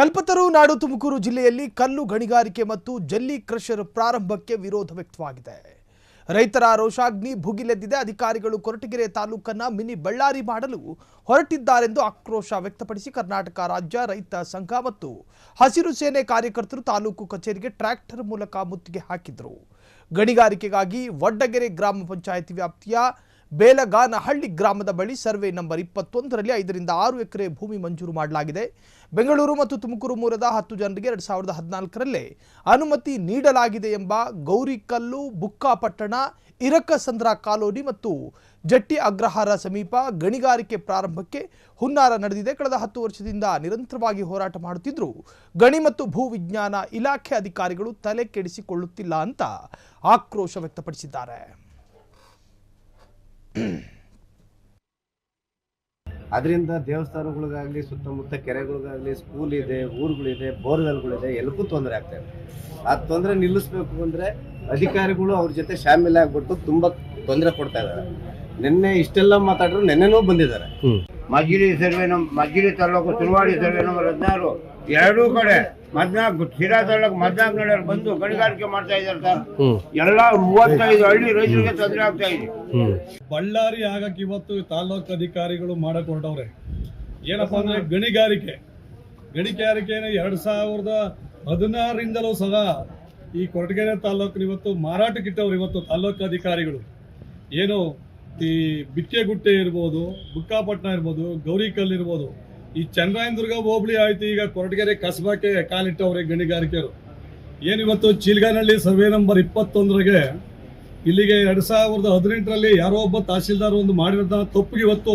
ಕಲ್ಪತರು ನಾಡು ತುಮಕೂರು ಜಿಲ್ಲೆಯಲ್ಲಿ ಕಲ್ಲು ಗಣಿಗಾರಿಕೆ ಮತ್ತು ಜಲ್ಲಿ ಕ್ರಷರ್ ಪ್ರಾರಂಭಕ್ಕೆ ವಿರೋಧ ವ್ಯಕ್ತವಾಗಿದೆ. ರೈತರ ರೋಷಾಗ್ನಿ ಭುಗಿಲೆದ್ದಿದೆ. ಅಧಿಕಾರಿಗಳು ಕೊರಟಗೆರೆ ತಾಲೂಕನ್ನ ಮಿನಿ ಬಳ್ಳಾರಿ ಮಾಡಲು ಹೊರಟಿದ್ದಾರೆಂದು ಆಕ್ರೋಶ ವ್ಯಕ್ತಪಡಿಸಿ ಕರ್ನಾಟಕ ರಾಜ್ಯ ರೈತ ಸಂಘ ಮತ್ತು ಹಸಿರು ಸೇನೆ ಕಾರ್ಯಕರ್ತರು ತಾಲೂಕು ಕಚೇರಿಗೆ ಟ್ರ್ಯಾಕ್ಟರ್ ಮೂಲಕ ಮುತ್ತಿಗೆ ಹಾಕಿದರು. ಗಣಿಗಾರಿಕೆಗಾಗಿ ವಡ್ಡಗೆರೆ ಗ್ರಾಮ ಪಂಚಾಯಿತಿ ವ್ಯಾಪ್ತಿಯ ಬೇಲಗಾನಹಳ್ಳಿ ಗ್ರಾಮದ ಬಳಿ ಸರ್ವೆ ನಂಬರ್ 21ರಲ್ಲಿ 5 ರಿಂದ 6 ಎಕರೆ ಭೂಮಿ ಮಂಜೂರು ಮಾಡಲಾಗಿದೆ. ಬೆಂಗಳೂರು ಮತ್ತು ತುಮಕೂರು ಮೂಲದ 10 ಜನರಿಗೆ 2014ರಲ್ಲೇ ಅನುಮತಿ ನೀಡಲಾಗಿದೆ ಎಂಬ ಗೌರಿಕಲ್ಲು, ಬುಕ್ಕಾಪಟ್ಟಣ, ಇರಕಸಂದ್ರ ಕಾಲೋನಿ ಮತ್ತು ಜಟ್ಟಿ ಅಗ್ರಹಾರ ಸಮೀಪ ಗಣಿಗಾರಿಕೆ ಪ್ರಾರಂಭಕ್ಕೆ ಹುನ್ನಾರ ನಡೆದಿದೆ. ಕಳೆದ 10 ವರ್ಷದಿಂದ ನಿರಂತರವಾಗಿ ಹೋರಾಟ ಮಾಡುತ್ತಿದ್ದರೂ ಗಣಿ ಮತ್ತು ಭೂ ವಿಜ್ಞಾನ ಇಲಾಖೆ ಅಧಿಕಾರಿಗಳು ತಲೆ ಕೆಡಿಸಿಕೊಳ್ಳುತ್ತಿಲ್ಲ ಅಂತ ಆಕ್ರೋಶ ವ್ಯಕ್ತಪಡಿಸಿದ್ದಾರೆ. ಅದರಿಂದ ದೇವಸ್ಥಾನಗಳಿಗಾಗಲಿ, ಸುತ್ತಮುತ್ತ ಕೆರೆಗಳಿಗಾಗಲಿ, ಸ್ಕೂಲ್ ಇದೆ, ಊರುಗಳಿದೆ, ಬೋರ್ವೆಲ್ಗಳಿದೆ, ಎಲ್ಲಕ್ಕೂ ತೊಂದರೆ ಆಗ್ತಾ ಇದೆ. ಆ ತೊಂದರೆ ನಿಲ್ಲಿಸಬೇಕು ಅಂದರೆ ಅಧಿಕಾರಿಗಳು ಅವ್ರ ಜೊತೆ ಶಾಮೀಲ್ ಆಗ್ಬಿಟ್ಟು ತುಂಬ ತೊಂದರೆ ಕೊಡ್ತಾ ಇದ್ದಾರೆ. ನಿನ್ನೆ ಇಷ್ಟೆಲ್ಲ ಮಾತಾಡಿದ್ರು ನಿನ್ನೆನೂ ಬಂದಿದ್ದಾರೆ. ಮಜ್ಜಿಲಿ ತಾಲೂಕು ತುಳುವಾಡಿ ಸರ್ವೆ ನಂಬರ್ 16 ಎರಡೂ ಕಡೆ 14 ಶಿರಾ ತಾಲೂಕು 14 ನಡೆಯಲು ಬಂದು ಗಣಿಗಾರಿಕೆ ಮಾಡ್ತಾ ಇದ್ದಾರೆ ಸರ್. ಎಲ್ಲ 35 ಹಳ್ಳಿ ರೈತರಿಗೆ ತೊಂದರೆ ಆಗ್ತಾ ಇದೆ. ಬಳ್ಳಾರಿ ಆಗಕ್ಕೆ ಇವತ್ತು ತಾಲೂಕು ಅಧಿಕಾರಿಗಳು ಮಾಡಕ್ ಹೊರಟವ್ರೆ. ಏನಪ್ಪಾ ಅಂದ್ರೆ ಗಣಿಗಾರಿಕೆನ 2016ರಿಂದಲೂ ಸಹ ಈ ಕೊರಟಗೆರೆ ತಾಲೂಕು ಇವತ್ತು ಮಾರಾಟಕ್ಕಿಟ್ಟವ್ರು. ಇವತ್ತು ತಾಲೂಕು ಅಧಿಕಾರಿಗಳು ಏನು ಈ ಬಿಕ್ಕೆಗುಟ್ಟೆ ಇರ್ಬೋದು, ಬುಕ್ಕಾಪಟ್ಟಣ ಇರ್ಬೋದು, ಗೌರಿಕಲ್ ಇರ್ಬೋದು, ಈ ಚನ್ನರಾಯನದುರ್ಗ ಹೋಬಳಿ ಆಯ್ತು, ಈಗ ಕೊರಟಗೆರೆ ಕಸಬಾಕ್ಕೆ ಕಾಲಿಟ್ಟವ್ರೆ ಗಣಿಗಾರಿಕೆಯರು. ಏನಿವತ್ತು ಚೀಲ್ಗಾನಹಳ್ಳಿ ಸರ್ವೆ ನಂಬರ್ 21ರಿಗೆ ಇಲ್ಲಿಗೆ 2018ರಲ್ಲಿ ಯಾರೋ ಒಬ್ಬ ತಹಸೀಲ್ದಾರ್ ಒಂದು ಮಾಡಿರೋದ ತಪ್ಪಿಗೆ ಇವತ್ತು